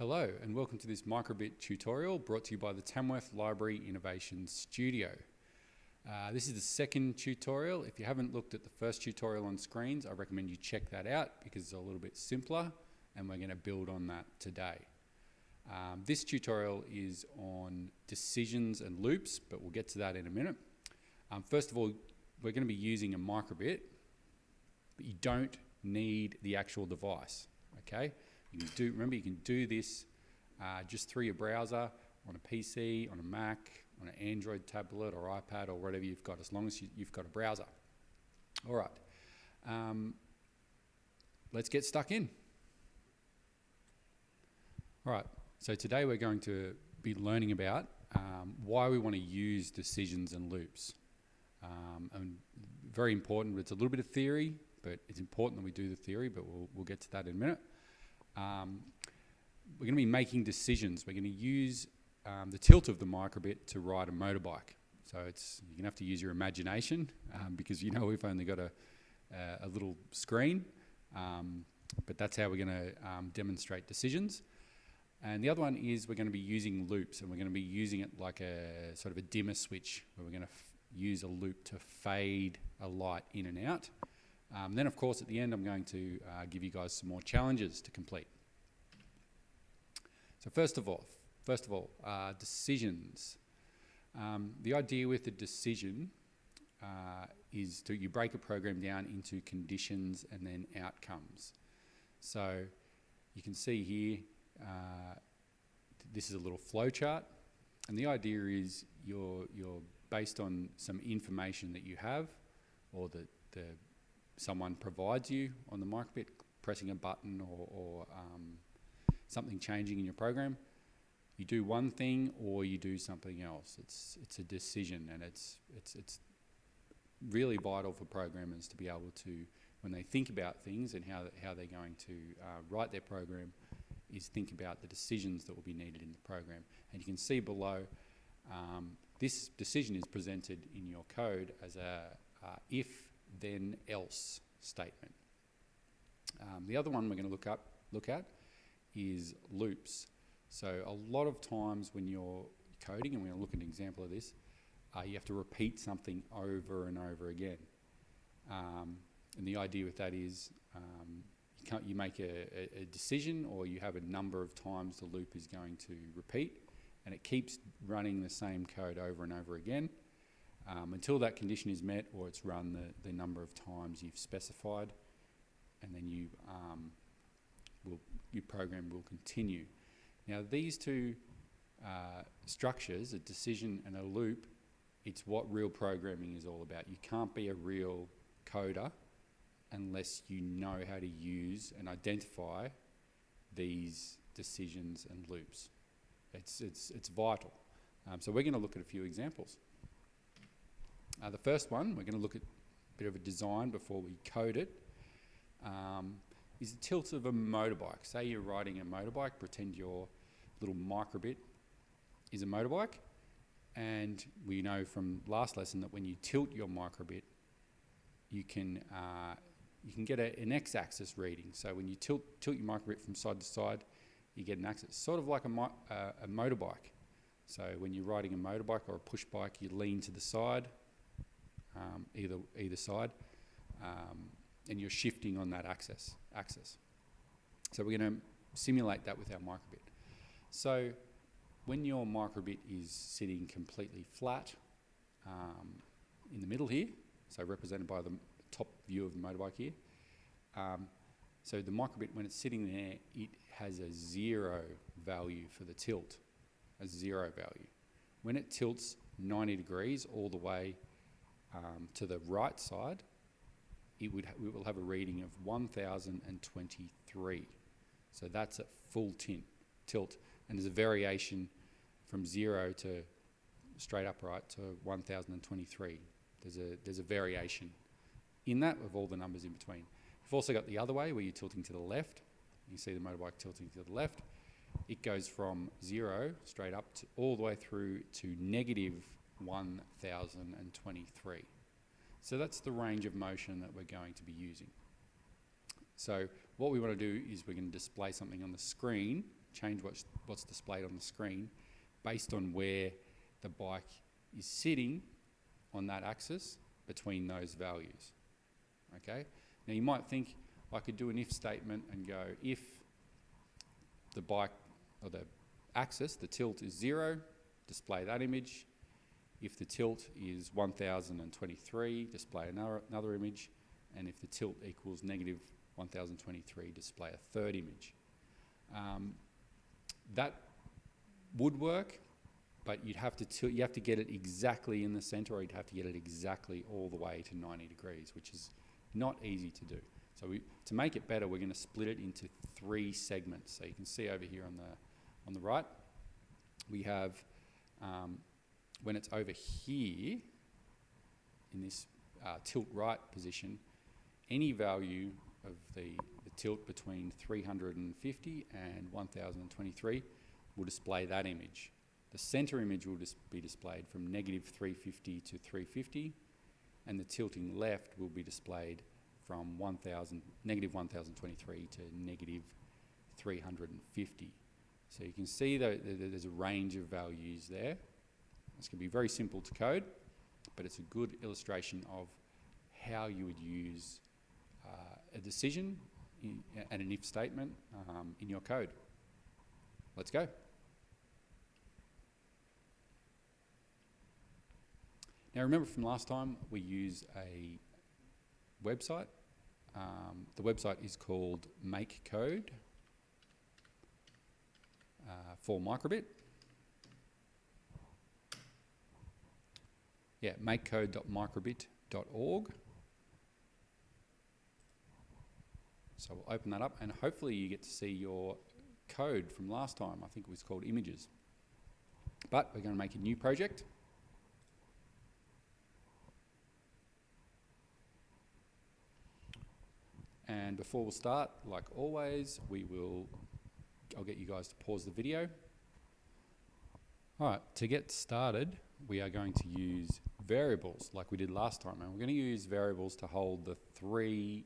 Hello and welcome to this microbit tutorial brought to you by the Tamworth Library Innovation Studio. This is the second tutorial. If you haven't looked at the first tutorial on screens, I recommend you check that out because it's a little bit simpler and we're going to build on that today. This tutorial is on decisions and loops, but we'll get to that in a minute. First of all, we're going to be using a microbit, but you don't need the actual device, okay? Remember, you can do this just through your browser, on a PC, on a Mac, on an Android tablet or iPad or whatever you've got, as long as you've got a browser. All right, let's get stuck in. All right, so today we're going to be learning about why we want to use decisions and loops. And very important, it's a little bit of theory, but it's important that we do the theory, but we'll get to that in a minute. We're going to be making decisions. We're going to use the tilt of the microbit to ride a motorbike. So you're going to have to use your imagination because we've only got a little screen, but that's how we're going to demonstrate decisions. And the other one is we're going to be using loops, and we're going to be using it like a sort of a dimmer switch, where we're going to use a loop to fade a light in and out. Then, of course, at the end, I'm going to give you guys some more challenges to complete. So first of all, decisions. The idea with a decision is you break a program down into conditions and then outcomes. So you can see here, this is a little flow chart, and the idea is you're based on some information that you have, or that someone provides you on the microbit, pressing a button or something changing in your program. You do one thing or you do something else. It's a decision, and it's really vital for programmers to be able to, when they think about things and how they're going to write their program, is think about the decisions that will be needed in the program. And you can see below, this decision is presented in your code as a if then else statement. The other one we're going to look at is loops. So a lot of times when you're coding, and we're going to look at an example of this, you have to repeat something over and over again. And the idea with that is you make a decision, or you have a number of times the loop is going to repeat, and it keeps running the same code over and over again. Until that condition is met, or it's run the number of times you've specified, and then your program will continue. Now these two structures, a decision and a loop, it's what real programming is all about. You can't be a real coder unless you know how to use and identify these decisions and loops. It's vital. So we're going to look at a few examples. The first one, we're going to look at a bit of a design before we code it, is the tilt of a motorbike. Say you're riding a motorbike, pretend your little microbit is a motorbike, and we know from last lesson that when you tilt your microbit, you can get an x-axis reading. So when you tilt your microbit from side to side, you get an axis, sort of like a motorbike. So when you're riding a motorbike or a push bike, you lean to the side, either side, and you're shifting on that axis. So we're going to simulate that with our microbit. So when your microbit is sitting completely flat in the middle here, so represented by the top view of the motorbike here, so the microbit, when it's sitting there, it has a 0 value for the tilt, a 0 value. When it tilts 90 degrees all the way to the right side, it will have a reading of 1023. So that's at full tilt, and there's a variation from 0 to straight upright to 1023. There's a variation in that of all the numbers in between. We've also got the other way, where you're tilting to the left. You see the motorbike tilting to the left. It goes from 0 straight up to all the way through to negative 1023. So that's the range of motion that we're going to be using. So what we want to do is we're going to display something on the screen change what's displayed on the screen based on where the bike is sitting on that axis between those values. Okay? Now you might think I could do an if statement and go, if the bike or the axis, the tilt is 0, display that image. If the tilt is 1023, display another image. And if the tilt equals negative 1023, display a third image. That would work, but you'd have to get it exactly in the center, or you'd have to get it exactly all the way to 90 degrees, which is not easy to do. So to make it better, we're going to split it into 3 segments. So you can see over here on the right, we have, when it's over here in this tilt right position, any value of the tilt between 350 and 1023 will display that image. The center image will be displayed from negative 350 to 350, and the tilting left will be displayed from negative 1023 to negative 350. So you can see that there's a range of values there. This can be very simple to code, but it's a good illustration of how you would use a decision and an if statement in your code. Let's go. Now remember from last time, we use a website. The website is called MakeCode for Microbit. Yeah, makecode.microbit.org. So we'll open that up, and hopefully you get to see your code from last time. I think it was called images. But we're going to make a new project. And before we start, like always, I'll get you guys to pause the video. All right, to get started, we are going to use variables like we did last time. And we're going to use variables to hold the 3,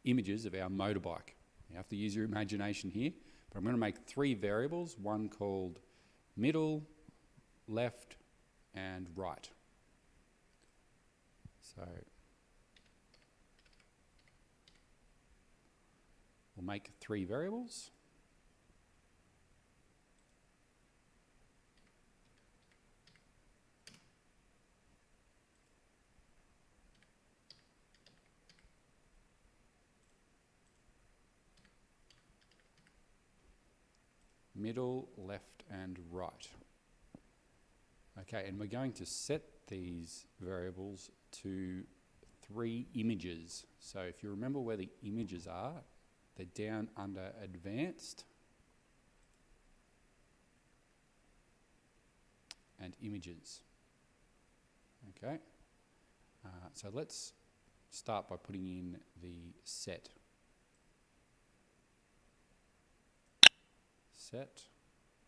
images of our motorbike. You have to use your imagination here, but I'm going to make 3 variables, one called middle, left, and right. So we'll make 3 variables. Middle, left, and right. Okay, and we're going to set these variables to 3 images. So if you remember where the images are, they're down under Advanced and Images. Okay, so let's start by putting in the set. Set,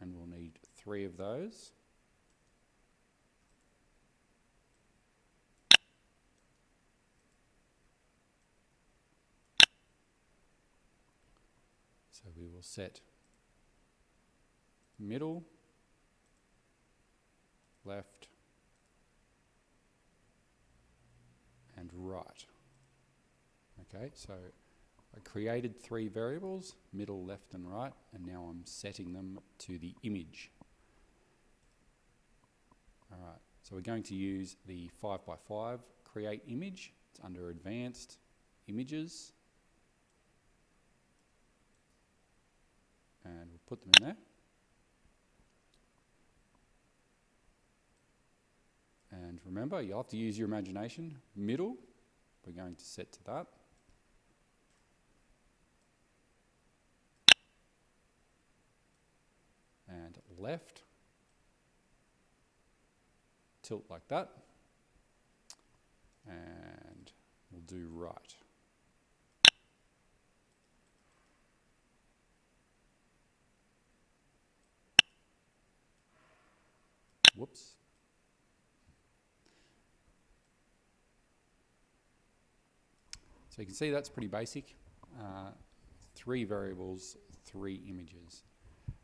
and we'll need 3 of those. So we will set middle, left, and right. Okay, so I created 3 variables, middle, left, and right, and now I'm setting them to the image. All right, so we're going to use the 5x5 create image. It's under Advanced Images. And we'll put them in there. And remember, you'll have to use your imagination. Middle, we're going to set to that. And left, tilt like that, and we'll do right. Whoops. So you can see that's pretty basic. 3 variables, 3 images.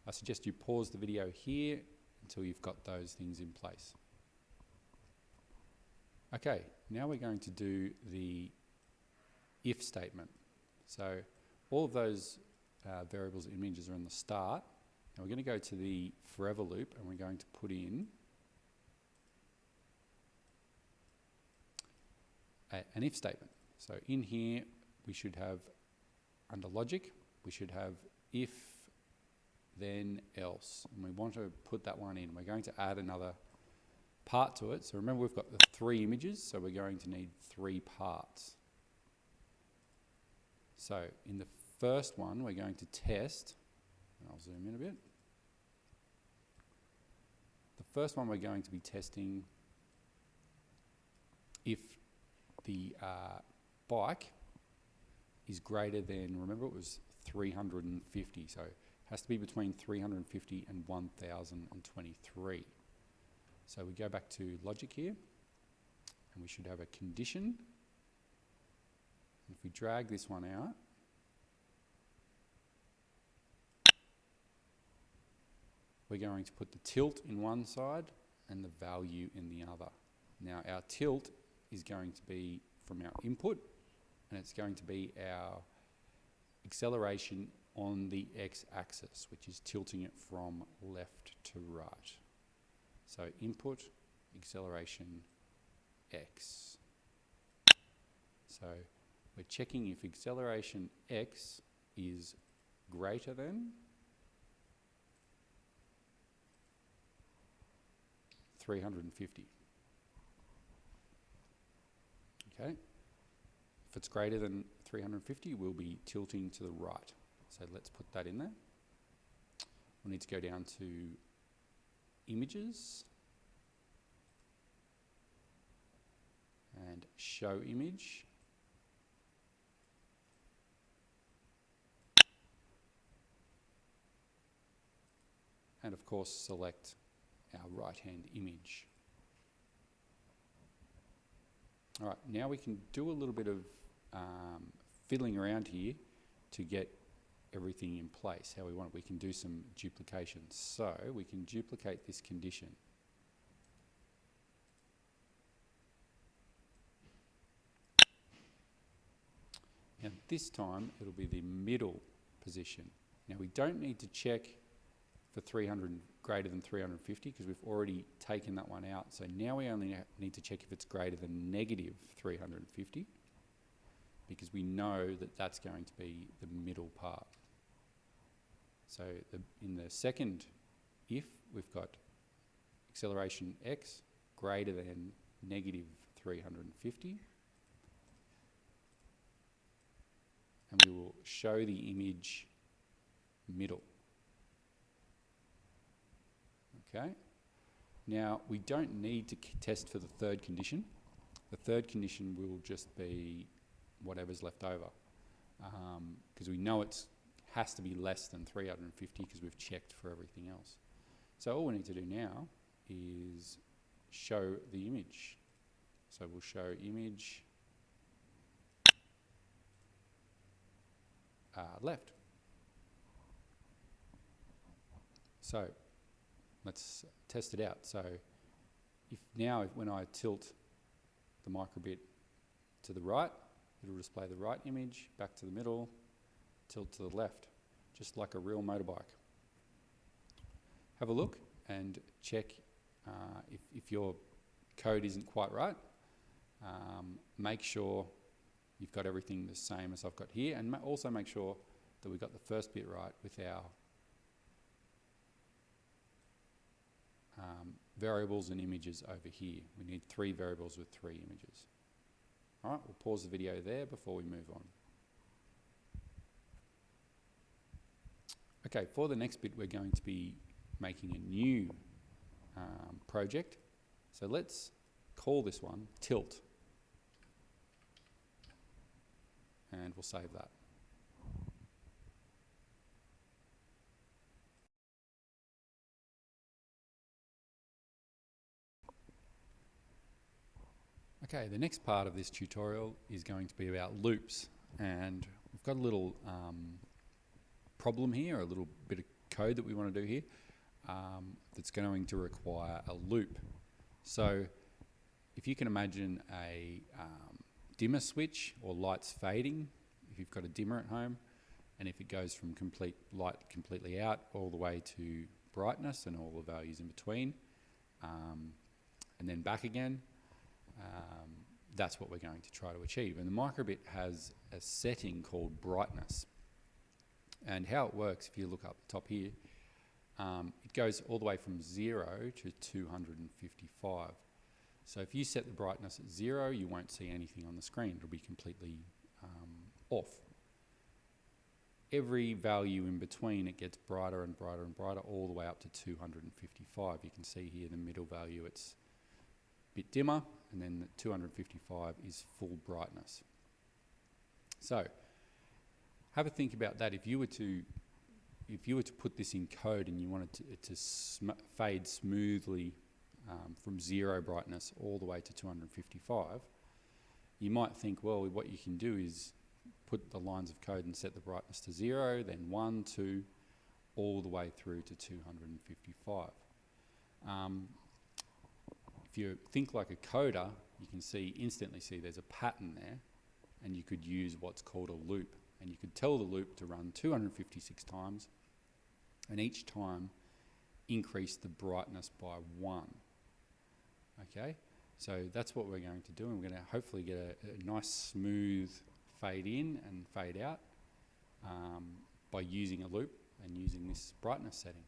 I suggest you pause the video here until you've got those things in place. Okay, now we're going to do the if statement. So all of those variables and images are in the start. Now we're going to go to the forever loop and we're going to put in an if statement. So in here we should have, under logic, we should have if, then, else. And we want to put that one in. We're going to add another part to it. So remember we've got the 3 images, so we're going to need 3 parts. So in the first one we're going to test, and I'll zoom in a bit. The first one we're going to be testing if the bike is greater than, remember it was 350, so it has to be between 350 and 1023. So we go back to logic here and we should have a condition. And if we drag this one out, we're going to put the tilt in one side and the value in the other. Now our tilt is going to be from our input, and it's going to be our acceleration on the x-axis, which is tilting it from left to right. So input, acceleration, x. So we're checking if acceleration x is greater than 350. Okay. If it's greater than 350, we'll be tilting to the right. So let's put that in there. We'll need to go down to images and show image. And of course select our right-hand image. All right, now we can do a little bit of fiddling around here to get everything in place how we want it. We can do some duplications. So we can duplicate this condition. Now this time it'll be the middle position. Now we don't need to check for 300 greater than 350 because we've already taken that one out. So now we only need to check if it's greater than negative 350 because we know that that's going to be the middle part. So in the second if, we've got acceleration x greater than negative 350, and we will show the image middle. Okay. Now we don't need to test for the third condition. The third condition will just be whatever's left over because we know it has to be less than 350 because we've checked for everything else. So all we need to do now is show the image. So we'll show image left. So let's test it out. So when I tilt the microbit to the right, it'll display the right image, back to the middle, tilt to the left, just like a real motorbike. Have a look and check if your code isn't quite right. Make sure you've got everything the same as I've got here, and also make sure that we've got the first bit right with our variables and images over here. We need 3 variables with 3 images. All right, we'll pause the video there before we move on. Okay, for the next bit, we're going to be making a new project. So let's call this one Tilt. And we'll save that. Okay, the next part of this tutorial is going to be about loops, and we've got a little problem here, a little bit of code that we want to do here, that's going to require a loop. So if you can imagine a dimmer switch or lights fading, if you've got a dimmer at home, and if it goes from complete light completely out all the way to brightness and all the values in between, and then back again, that's what we're going to try to achieve. And the microbit has a setting called brightness. And how it works, if you look up the top here, it goes all the way from 0 to 255. So if you set the brightness at 0, you won't see anything on the screen. It'll be completely off. Every value in between, it gets brighter and brighter and brighter, all the way up to 255. You can see here the middle value, it's a bit dimmer, and then the 255 is full brightness. So have a think about that. If you were to put this in code and you wanted it to fade smoothly from 0 brightness all the way to 255, you might think, well, what you can do is put the lines of code and set the brightness to 0, then 1, 2, all the way through to 255. If you think like a coder, you can instantly see there's a pattern there, and you could use what's called a loop. And you could tell the loop to run 256 times, and each time increase the brightness by 1. Okay, so that's what we're going to do, and we're going to hopefully get a nice smooth fade in and fade out by using a loop and using this brightness setting.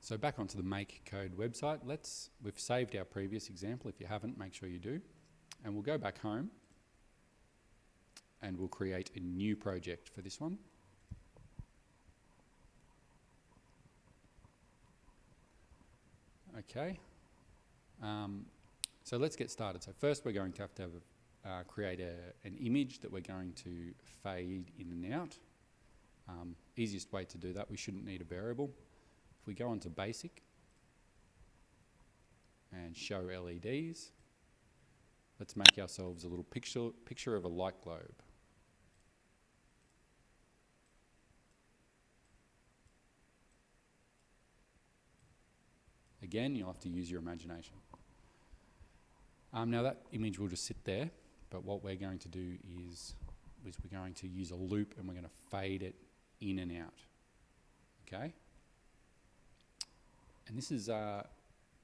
So back onto the Make Code website, we've saved our previous example. If you haven't, make sure you do. And we'll go back home and we'll create a new project for this one. Okay, so let's get started. So first we're going to have create an image that we're going to fade in and out. Easiest way to do that, we shouldn't need a variable. If we go on to basic and show LEDs, let's make ourselves a little picture of a light globe. Again, you'll have to use your imagination. Now that image will just sit there, but what we're going to do is we're going to use a loop and we're going to fade it in and out. Okay? And this is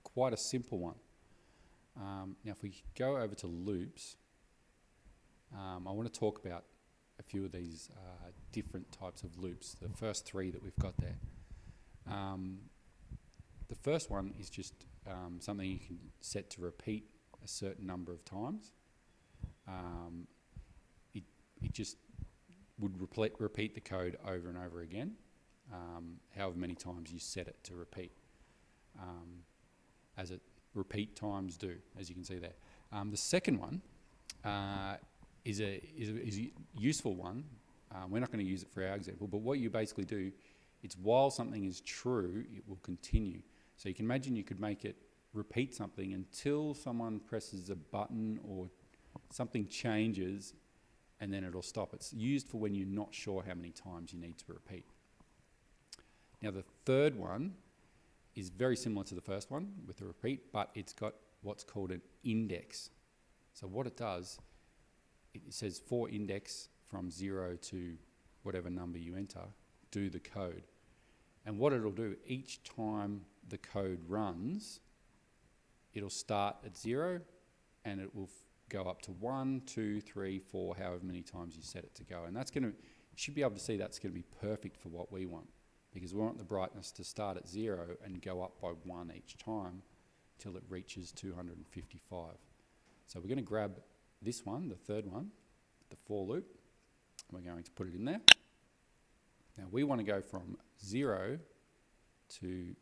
quite a simple one. Now if we go over to loops, I want to talk about a few of these different types of loops, the first 3 that we've got there. The first one is just something you can set to repeat a certain number of times. It just would repeat the code over and over again, however many times you set it to repeat. As it repeat times do, as you can see there. The second one is a useful one. We're not going to use it for our example, but what you basically do, it's while something is true, it will continue. So you can imagine you could make it repeat something until someone presses a button or something changes, and then it'll stop. It's used for when you're not sure how many times you need to repeat. Now the third one is very similar to the first one with the repeat, but it's got what's called an index. So what it does, it says for index from 0 to whatever number you enter, do the code. And what it'll do, each time the code runs, it'll start at 0 and it will go up to 1, 2, 3, 4, however many times you set it to go. And that's going to, you should be able to see that's going to be perfect for what we want, because we want the brightness to start at 0 and go up by 1 each time till it reaches 255. So we're going to grab this one, the third one, the for loop, and we're going to put it in there. Now we want to go from 0 to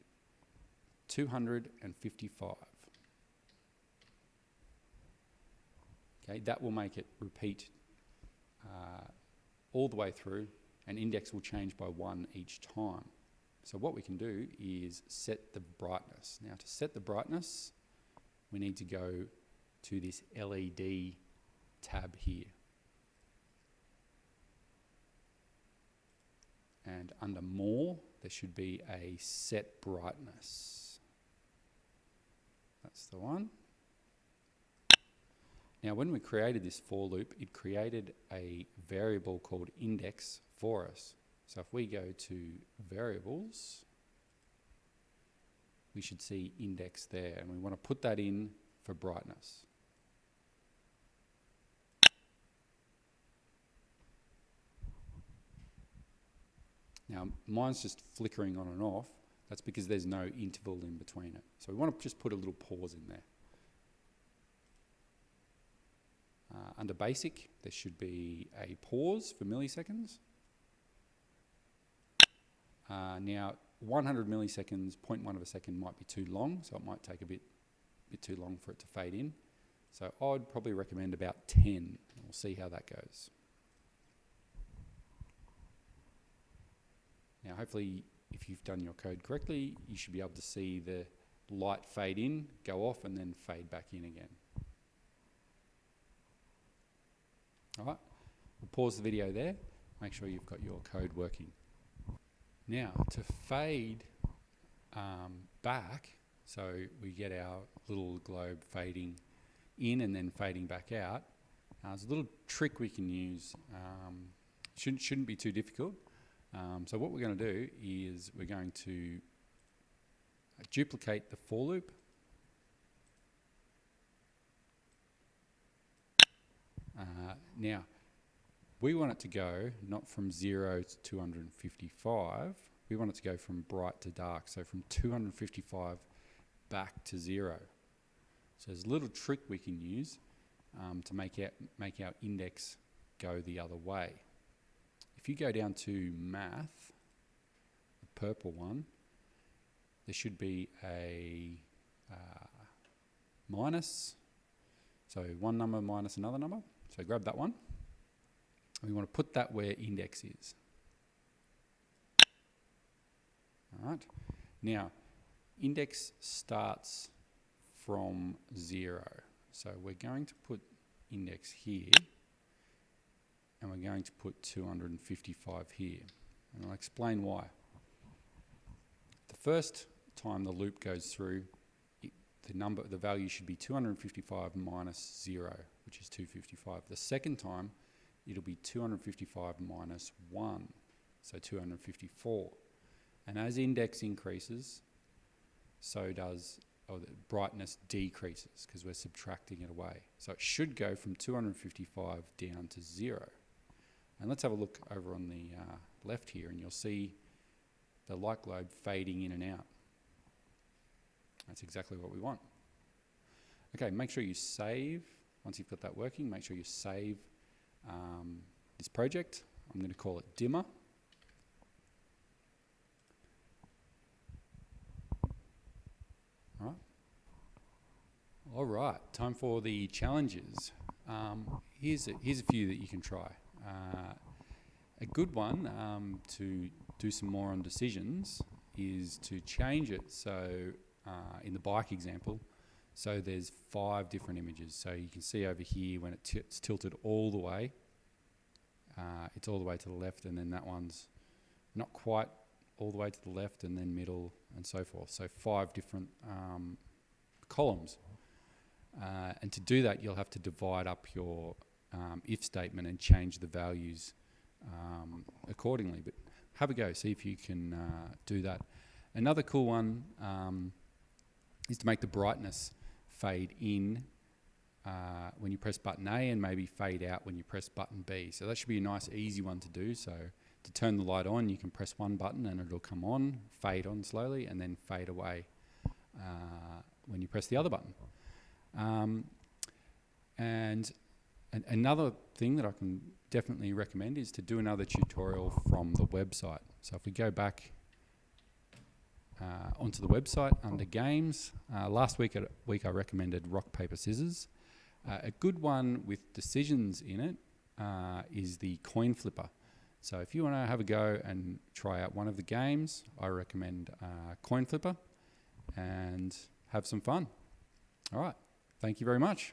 255. Okay, that will make it repeat all the way through, and index will change by 1 each time. So what we can do is set the brightness. Now to set the brightness, we need to go to this LED tab here. And under More, there should be a Set Brightness. That's the one. Now when we created this for loop, it created a variable called index for us. So if we go to variables, we should see index there, and we want to put that in for brightness. Now mine's just flickering on and off. That's because there's no interval in between it. So we want to just put a little pause in there. Under basic, there should be a pause for milliseconds. Now 100 milliseconds, 0.1 of a second might be too long, so it might take a bit too long for it to fade in. So I'd probably recommend about 10, and we'll see how that goes. Now hopefully if you've done your code correctly, you should be able to see the light fade in, go off, and then fade back in again. All right, we'll pause the video there, make sure you've got your code working. Now to fade back, so we get our little globe fading in and then fading back out, there's a little trick we can use. Shouldn't be too difficult. So what we're going to do is we're going to duplicate the for loop. Now, we want it to go not from 0 to 255, we want it to go from bright to dark, so from 255 back to 0. So there's a little trick we can use to make our index go the other way. If you go down to math, the purple one, there should be a minus, so one number minus another number. So grab that one. We want to put that where index is. All right. Now, index starts from 0. So we're going to put index here, and we're going to put 255 here. And I'll explain why. The first time the loop goes through, the value should be 255 minus 0, which is 255. The second time, it'll be 255 minus 1, so 254. And as index increases, so does the brightness decreases because we're subtracting it away. So it should go from 255 down to 0. And let's have a look over on the left here, and you'll see the light globe fading in and out. That's exactly what we want. Okay, make sure you save. Once you've got that working, make sure you save this project. I'm going to call it dimmer. All right, time for the challenges. Here's a few that you can try. A good one to do some more on decisions is to change it. So in the bike example, so there's 5 different images. So you can see over here when it's tilted all the way, it's all the way to the left, and then that one's not quite all the way to the left, and then middle, and so forth. So 5 different columns. And to do that, you'll have to divide up your if statement and change the values accordingly. But have a go, see if you can do that. Another cool one is to make the brightness fade in when you press button A and maybe fade out when you press button B. So that should be a nice easy one to do. So to turn the light on, you can press one button and it'll come on, fade on slowly, and then fade away when you press the other button. And another thing that I can definitely recommend is to do another tutorial from the website. So if we go back onto the website under games, last week I recommended rock, paper, scissors. A good one with decisions in it is the coin flipper. So if you want to have a go and try out one of the games, I recommend Coin Flipper and have some fun. All right. Thank you very much.